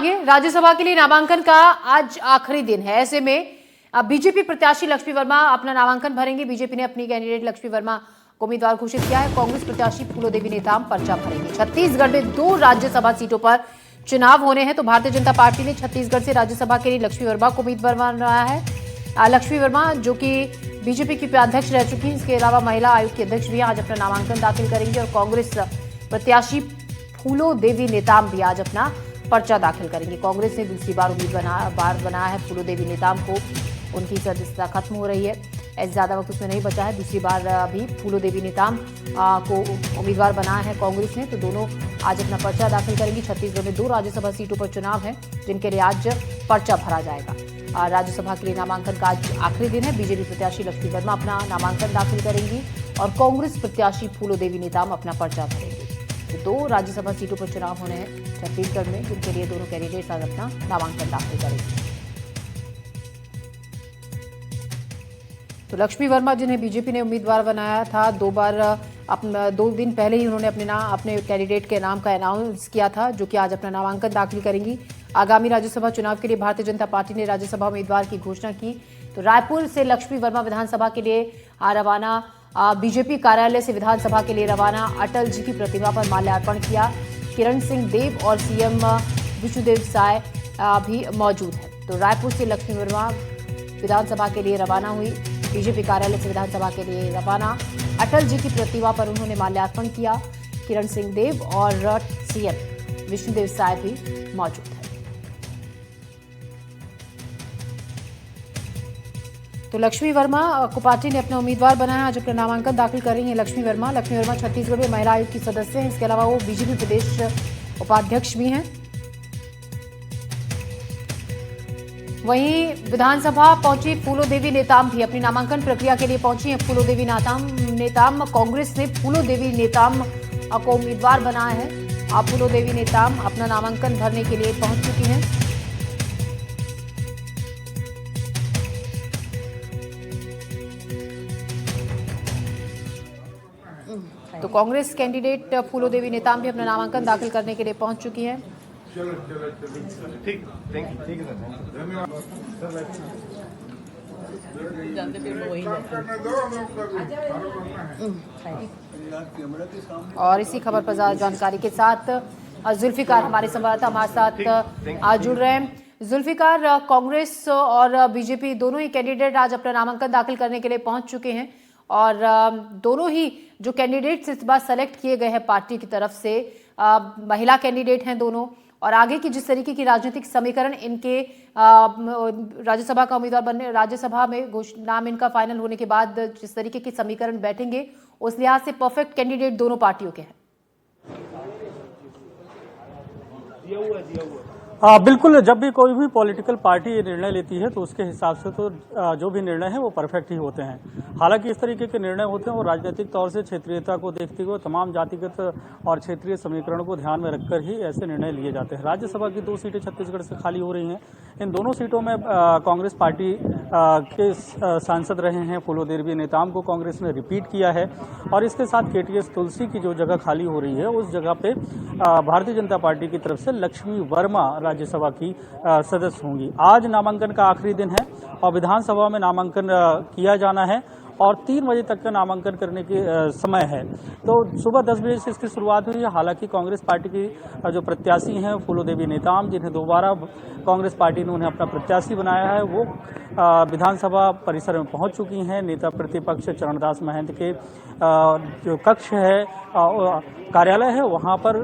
राज्यसभा के लिए नामांकन का आज आखिरी दिन है। ऐसे में अब बीजेपी प्रत्याशी लक्ष्मी वर्मा अपना नामांकन भरेंगे। बीजेपी ने अपनी कैंडिडेट लक्ष्मी वर्मा को उम्मीदवार घोषित किया है। कांग्रेस प्रत्याशी फूलो देवी नेताम पर्चा भरेंगे। छत्तीसगढ़ में 2 राज्यसभा सीटों पर चुनाव होने हैं, तो भारतीय जनता पार्टी ने छत्तीसगढ़ से राज्यसभा के लिए लक्ष्मी वर्मा को उम्मीदवार बनाया है। लक्ष्मी वर्मा जो कि बीजेपी की उपाध्यक्ष रह चुकी है, इसके अलावा महिला आयोग की अध्यक्ष भी आज अपना नामांकन दाखिल करेंगे और कांग्रेस प्रत्याशी फूलो देवी नेताम भी आज अपना पर्चा दाखिल करेंगे। कांग्रेस ने दूसरी बार उम्मीदवार बनाया है फूलो देवी नेताम को। उनकी सदस्यता खत्म हो रही है, ऐसे ज्यादा वक्त उसमें नहीं बचा है। दूसरी बार भी फूलो देवी नेताम को उम्मीदवार बनाया है कांग्रेस ने, तो दोनों आज अपना पर्चा दाखिल करेंगी। छत्तीसगढ़ में 2 राज्यसभा सीटों पर चुनाव है, जिनके लिए आज पर्चा भरा जाएगा। राज्यसभा के लिए नामांकन का आज आखिरी दिन है। बीजेपी प्रत्याशी लक्ष्मी वर्मा अपना नामांकन दाखिल करेंगी और कांग्रेस प्रत्याशी फूलो देवी नेताम अपना पर्चा भरेंगे। 2 राज्यसभा सीटों पर चुनाव होने हैं छत्तीसगढ़ में, जिनके लिए दोनों कैंडिडेट आज अपना नामांकन दाखिल करेंगे। तो लक्ष्मी वर्मा, जिन्हें बीजेपी ने उम्मीदवार बनाया था 2 दिन पहले ही उन्होंने अपने कैंडिडेट के नाम का अनाउंस किया था, जो कि आज अपना नामांकन दाखिल करेंगी। आगामी राज्यसभा चुनाव के लिए भारतीय जनता पार्टी ने राज्यसभा उम्मीदवार की घोषणा की। तो रायपुर से लक्ष्मी वर्मा विधानसभा के लिए रवाना, बीजेपी कार्यालय से विधानसभा के लिए रवाना। अटल जी की प्रतिमा पर माल्यार्पण किया। किरण सिंह देव और सीएम विष्णुदेव साय भी मौजूद हैं। तो रायपुर से लक्ष्मी वर्मा विधानसभा के लिए रवाना हुई, बीजेपी कार्यालय से विधानसभा के लिए रवाना। अटल जी की प्रतिमा पर उन्होंने माल्यार्पण किया। किरण सिंह देव और सीएम विष्णुदेव साय भी मौजूद है। तो लक्ष्मी वर्मा को पार्टी ने अपना उम्मीदवार बनाया, आज अपना नामांकन दाखिल कर रही हैं लक्ष्मी वर्मा। लक्ष्मी वर्मा छत्तीसगढ़ में महिला आयोग की सदस्य हैं। इसके अलावा वो बीजेपी प्रदेश उपाध्यक्ष भी हैं। वहीं विधानसभा पहुंची फूलो देवी नेताम भी अपनी नामांकन प्रक्रिया के लिए पहुंची हैं। फूलो देवी नेताम कांग्रेस ने फूलो देवी नेताम को उम्मीदवार बनाया है। फूलो देवी नेताम अपना नामांकन भरने के लिए पहुंच चुकी हैं। तो कांग्रेस कैंडिडेट फूलो देवी नेताम भी अपना नामांकन दाखिल करने के लिए पहुंच चुकी हैं। चलो ठीक है सर, धन्यवाद। और इसी खबर पर ज्यादा जानकारी के साथ जुल्फिकार हमारे संवाददाता हमारे साथ आज जुड़ रहे हैं। जुल्फिकार, कांग्रेस और बीजेपी दोनों ही कैंडिडेट आज अपना नामांकन दाखिल करने के लिए पहुंच चुके हैं और दोनों ही जो कैंडिडेट्स इस बार सेलेक्ट किए गए हैं पार्टी की तरफ से, महिला कैंडिडेट हैं दोनों। और आगे की जिस तरीके की राजनीतिक समीकरण इनके राज्यसभा का उम्मीदवार बनने, राज्यसभा में नाम इनका फाइनल होने के बाद जिस तरीके के समीकरण बैठेंगे, उस लिहाज से परफेक्ट कैंडिडेट दोनों पार्टियों के हैं। बिल्कुल, जब भी कोई भी पॉलिटिकल पार्टी ये निर्णय लेती है तो उसके हिसाब से तो जो भी निर्णय है वो परफेक्ट ही होते हैं। हालांकि इस तरीके के निर्णय होते हैं वो राजनीतिक तौर से क्षेत्रीयता को देखते हुए तमाम जातिगत और क्षेत्रीय समीकरणों को ध्यान में रखकर ही ऐसे निर्णय लिए जाते हैं। राज्यसभा की 2 सीटें छत्तीसगढ़ से खाली हो रही हैं। इन दोनों सीटों में कांग्रेस पार्टी के सांसद रहे हैं फूलो देवी नेताम को कांग्रेस ने रिपीट किया है और इसके साथ केटीएस तुलसी की जो जगह खाली हो रही है उस जगह पे भारतीय जनता पार्टी की तरफ से लक्ष्मी वर्मा राज्यसभा की सदस्य होंगी। आज नामांकन का आखिरी दिन है और विधानसभा में नामांकन किया जाना है और 3 बजे तक का नामांकन करने की समय है। तो सुबह 10 बजे से इसकी शुरुआत हुई है। हालांकि कांग्रेस पार्टी की जो प्रत्याशी हैं फूलो देवी नेताम, जिन्हें दोबारा कांग्रेस पार्टी ने उन्हें अपना प्रत्याशी बनाया है, वो विधानसभा परिसर में पहुंच चुकी हैं। नेता प्रतिपक्ष चरणदास महंत के जो कक्ष है, कार्यालय है, वहां पर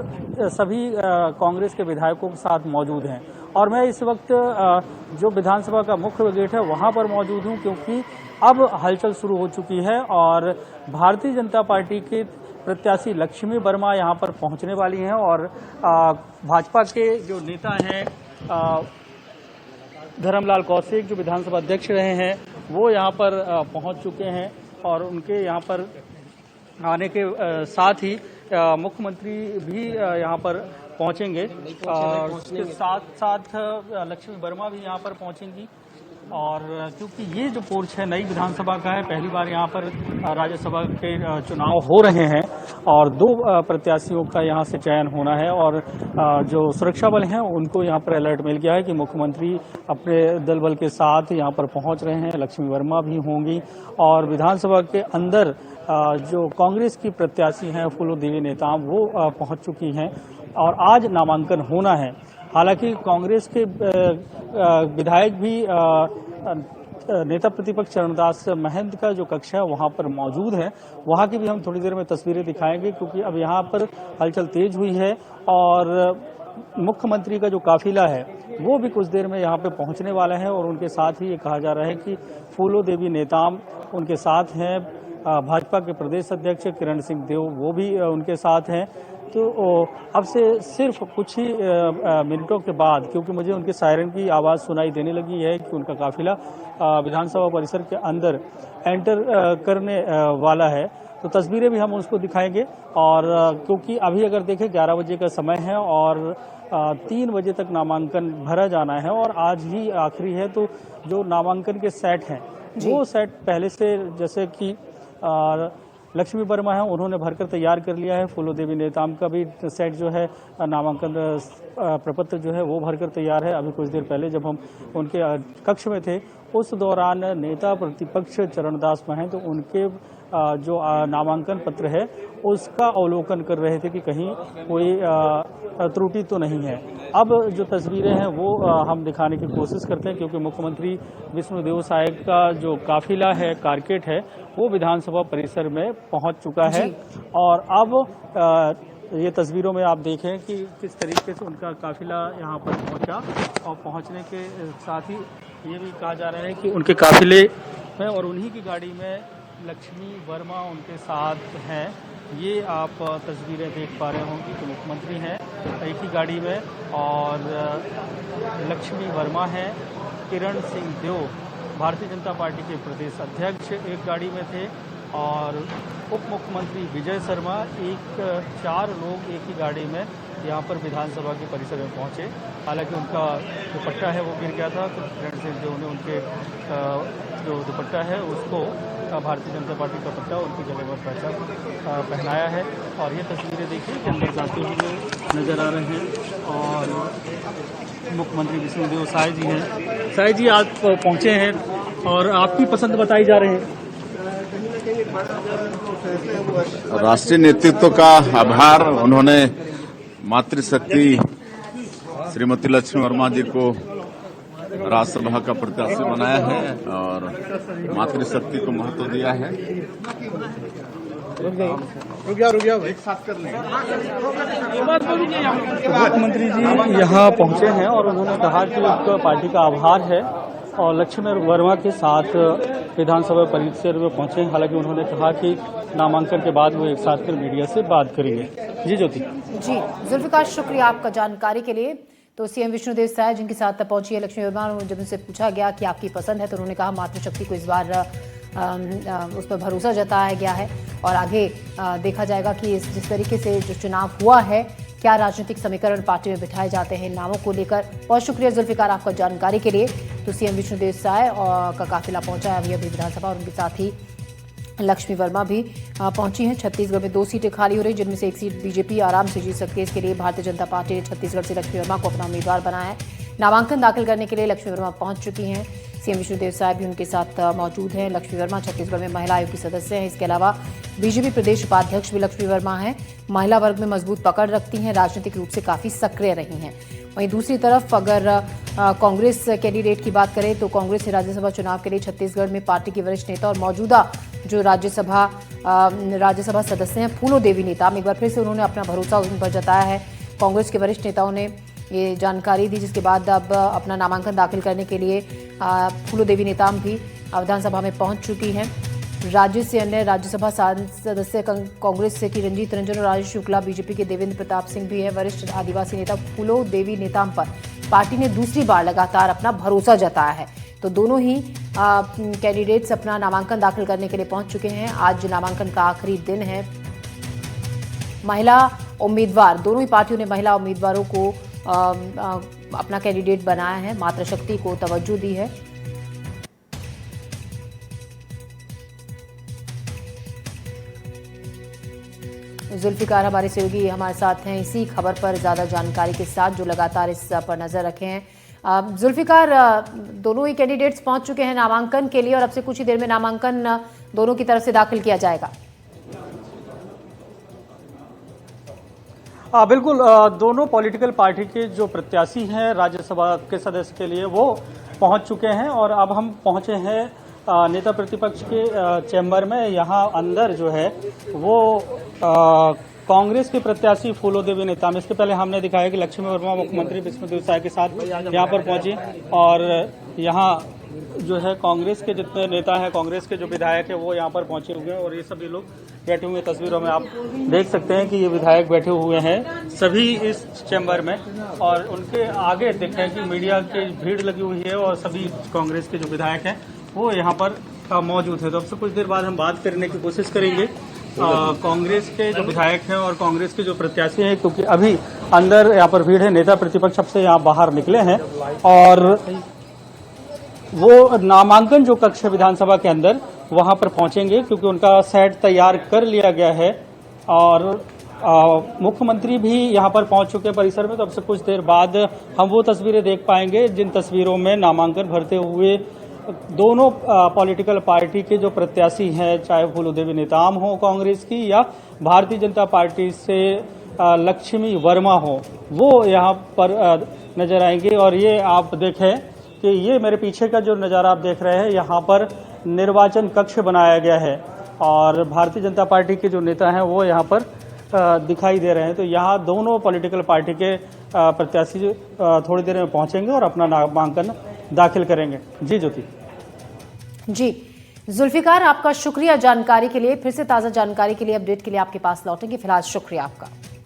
सभी कांग्रेस के विधायकों के साथ मौजूद हैं और मैं इस वक्त जो विधानसभा का मुख्य गेट है वहां पर मौजूद हूं, क्योंकि अब हलचल शुरू हो चुकी है और भारतीय जनता पार्टी के प्रत्याशी लक्ष्मी वर्मा यहां पर पहुंचने वाली हैं और भाजपा के जो नेता हैं धर्मलाल कौशिक, जो विधानसभा अध्यक्ष रहे हैं, वो यहां पर पहुंच चुके हैं और उनके यहां पर आने के साथ ही मुख्यमंत्री भी यहां पर पहुंचेंगे और उसके साथ साथ लक्ष्मी वर्मा भी यहां पर पहुंचेंगी। और क्योंकि ये जो पोर्च है नई विधानसभा का है, पहली बार यहाँ पर राज्यसभा के चुनाव हो रहे हैं और 2 प्रत्याशियों का यहाँ से चयन होना है और जो सुरक्षा बल हैं उनको यहाँ पर अलर्ट मिल गया है कि मुख्यमंत्री अपने दल बल के साथ यहाँ पर पहुँच रहे हैं। लक्ष्मी वर्मा भी होंगी और विधानसभा के अंदर जो कांग्रेस की प्रत्याशी हैं फूलो देवी नेताम वो पहुँच चुकी हैं और आज नामांकन होना है। हालांकि कांग्रेस के विधायक भी नेता प्रतिपक्ष चरणदास महंत का जो कक्ष है वहां पर मौजूद है। वहां की भी हम थोड़ी देर में तस्वीरें दिखाएंगे क्योंकि अब यहां पर हलचल तेज हुई है और मुख्यमंत्री का जो काफिला है वो भी कुछ देर में यहां पे पहुंचने वाला है और उनके साथ ही ये कहा जा रहा है कि फूलो देवी नेताम उनके साथ हैं। भाजपा के प्रदेश अध्यक्ष किरण सिंह देव वो भी उनके साथ हैं। तो अब से सिर्फ कुछ ही मिनटों के बाद, क्योंकि मुझे उनके सायरन की आवाज़ सुनाई देने लगी है कि उनका काफिला विधानसभा परिसर के अंदर एंटर करने वाला है, तो तस्वीरें भी हम उसको दिखाएंगे। और क्योंकि अभी अगर देखें 11 बजे का समय है और 3 बजे तक नामांकन भरा जाना है और आज ही आखिरी है, तो जो नामांकन के सेट हैं वो सेट पहले से, जैसे कि लक्ष्मी वर्मा है उन्होंने भरकर तैयार कर लिया है। फूलो देवी नेताम का भी सेट जो है नामांकन प्रपत्र जो है वो भरकर तैयार है। अभी कुछ देर पहले जब हम उनके कक्ष में थे उस दौरान नेता प्रतिपक्ष चरणदास महंत उनके जो नामांकन पत्र है उसका अवलोकन कर रहे थे कि कहीं कोई त्रुटि तो नहीं है। अब जो तस्वीरें हैं वो हम दिखाने की कोशिश करते हैं क्योंकि मुख्यमंत्री विष्णुदेव साय का जो काफिला है, कारकेट है, वो विधानसभा परिसर में पहुंच चुका है। और अब ये तस्वीरों में आप देखें कि किस तरीके से उनका काफिला यहाँ पर पहुंचा और पहुंचने के साथ ही ये भी कहा जा रहा है कि उनके काफिले में और उन्हीं की गाड़ी में लक्ष्मी वर्मा उनके साथ हैं। ये आप तस्वीरें देख पा रहे होंगे कि मुख्यमंत्री हैं एक ही गाड़ी में और लक्ष्मी वर्मा हैं, किरण सिंह देव भारतीय जनता पार्टी के प्रदेश अध्यक्ष एक गाड़ी में थे और उप मुख्यमंत्री विजय शर्मा 4 लोग एक ही गाड़ी में यहाँ पर विधानसभा के परिसर में पहुँचे। हालांकि उनका दुपट्टा है वो गिर गया था, तो किरण सिंह देव ने उनके जो दुपट्टा है उसको भारतीय जनता पार्टी का पट्टा उनकी जगह पर पहनाया है। और ये तस्वीरें देखिए कि अंदर जाते हुए नजर आ रहे हैं और मुख्यमंत्री विष्णुदेव साय जी हैं। साय जी आज पहुंचे हैं और आपकी पसंद बताई जा रहे हैं। राष्ट्रीय नेतृत्व का आभार, उन्होंने मातृशक्ति श्रीमती लक्ष्मी वर्मा जी को राज्यसभा का प्रत्याशी बनाया है और मातृशक्ति को महत्व दिया है। रुक जाओ एक साथ कर लेंगे। मुख्यमंत्री जी यहाँ पहुंचे हैं और उन्होंने कहा कि उनका पार्टी का आभार है और लक्ष्मी वर्मा के साथ विधानसभा परिसर में पहुंचे। हालांकि उन्होंने कहा कि नामांकन के बाद वो एक साथ फिर मीडिया से बात करेंगे। जी ज्योति। जी जुल्फिकार, शुक्रिया आपका जानकारी के लिए। तो सीएम विष्णुदेव साय जिनके साथ पहुंची है लक्ष्मी वर्मा, जब उनसे पूछा गया कि आपकी पसंद है तो उन्होंने कहा मातृशक्ति को इस बार उस पर भरोसा जताया गया है और आगे देखा जाएगा कि जिस तरीके से जो चुनाव हुआ है क्या राजनीतिक समीकरण पार्टी में बिठाए जाते हैं नामों को लेकर। बहुत शुक्रिया जुल्फिकार आपका जानकारी के लिए। तो सीएम विष्णुदेव साय का काफिला पहुंचा है अभी विधानसभा और उनके साथ ही लक्ष्मी वर्मा भी पहुंची हैं। छत्तीसगढ़ में 2 सीटें खाली हो रही जिनमें से एक सीट बीजेपी आराम से जीत सकती है। इसके लिए भारतीय जनता पार्टी ने छत्तीसगढ़ से लक्ष्मी वर्मा को अपना उम्मीदवार बनाया है। नामांकन दाखिल करने के लिए लक्ष्मी वर्मा पहुंच चुकी हैं। सीएम विष्णुदेव साय भी उनके साथ मौजूद हैं। लक्ष्मी वर्मा छत्तीसगढ़ में महिला आयोग की सदस्य हैं। इसके अलावा बीजेपी प्रदेश उपाध्यक्ष भी लक्ष्मी वर्मा हैं। महिला वर्ग में मजबूत पकड़ रखती हैं, राजनीतिक रूप से काफी सक्रिय रही हैं। वहीं दूसरी तरफ अगर कांग्रेस कैंडिडेट की बात करें तो कांग्रेस से राज्यसभा चुनाव के लिए छत्तीसगढ़ में पार्टी के वरिष्ठ नेता और मौजूदा जो राज्यसभा सदस्य हैं फूलो देवी नेताम, एक बार फिर से उन्होंने अपना भरोसा उन पर जताया है। कांग्रेस के वरिष्ठ नेताओं ने ये जानकारी दी जिसके बाद अब अपना नामांकन दाखिल करने के लिए फूलो देवी नेताम भी विधानसभा में पहुंच चुकी हैं। राज्य से अन्य राज्यसभा सदस्य कांग्रेस से की रंजीत रंजन और राजेश शुक्ला, बीजेपी के देवेंद्र प्रताप सिंह भी है। वरिष्ठ आदिवासी नेता फूलो देवी नेताम पर पार्टी ने दूसरी बार लगातार अपना भरोसा जताया है। तो दोनों ही कैंडिडेट्स अपना नामांकन दाखिल करने के लिए पहुंच चुके हैं। आज नामांकन का आखिरी दिन है। महिला उम्मीदवार, दोनों ही पार्टियों ने महिला उम्मीदवारों को अपना कैंडिडेट बनाया है, मातृशक्ति को तवज्जो दी है। जुल्फिकार हमारे सहयोगी हमारे साथ हैं इसी खबर पर ज़्यादा जानकारी के साथ, जो लगातार इस पर नज़र रखे हैं। जुल्फिकार, दोनों ही कैंडिडेट्स पहुंच चुके हैं नामांकन के लिए और अब से कुछ ही देर में नामांकन दोनों की तरफ से दाखिल किया जाएगा। बिल्कुल, दोनों पॉलिटिकल पार्टी के जो प्रत्याशी हैं राज्यसभा के सदस्य के लिए वो पहुंच चुके हैं और अब हम पहुंचे हैं नेता प्रतिपक्ष के चैम्बर में। यहाँ अंदर जो है वो कांग्रेस के प्रत्याशी फूलो देवी नेताम, इसके पहले हमने दिखाया कि लक्ष्मी वर्मा मुख्यमंत्री विष्णुदेव साय के साथ यहाँ पर पहुंची और यहाँ जो है कांग्रेस के जितने नेता हैं, कांग्रेस के जो विधायक हैं वो यहाँ पर पहुंचे हुए हैं और ये सभी लोग बैठे हुए तस्वीरों में आप देख सकते हैं कि ये विधायक बैठे हुए हैं सभी इस चैम्बर में और उनके आगे देखते हैं कि मीडिया की भीड़ लगी हुई है और सभी कांग्रेस के जो विधायक हैं वो यहाँ पर मौजूद है। तो अब से कुछ देर बाद हम बात करने की कोशिश करेंगे कांग्रेस के जो विधायक हैं और कांग्रेस के जो प्रत्याशी हैं, क्योंकि अभी अंदर यहाँ पर भीड़ है। नेता प्रतिपक्ष अब से यहाँ बाहर निकले हैं और वो नामांकन जो कक्ष है विधानसभा के अंदर वहां पर पहुंचेंगे, क्योंकि उनका सेट तैयार कर लिया गया है और मुख्यमंत्री भी यहां पर पहुंच चुके हैं परिसर में। तो अब से कुछ देर बाद हम वो तस्वीरें देख पाएंगे जिन तस्वीरों में नामांकन भरते हुए दोनों पॉलिटिकल पार्टी के जो प्रत्याशी हैं, चाहे फूलो देवी नेताम हो कांग्रेस की या भारतीय जनता पार्टी से लक्ष्मी वर्मा हो, वो यहाँ पर नजर आएंगे। और ये आप देखें कि ये मेरे पीछे का जो नज़ारा आप देख रहे हैं, यहाँ पर निर्वाचन कक्ष बनाया गया है और भारतीय जनता पार्टी के जो नेता हैं वो यहाँ पर दिखाई दे रहे हैं। तो यहाँ दोनों पॉलिटिकल पार्टी के प्रत्याशी थोड़ी देर में पहुंचेंगे और अपना नामांकन दाखिल करेंगे। जी ज्योति। जी जुल्फिकार, आपका शुक्रिया जानकारी के लिए। फिर से ताज़ा जानकारी के लिए, अपडेट के लिए आपके पास लौटेंगे। फिलहाल शुक्रिया आपका।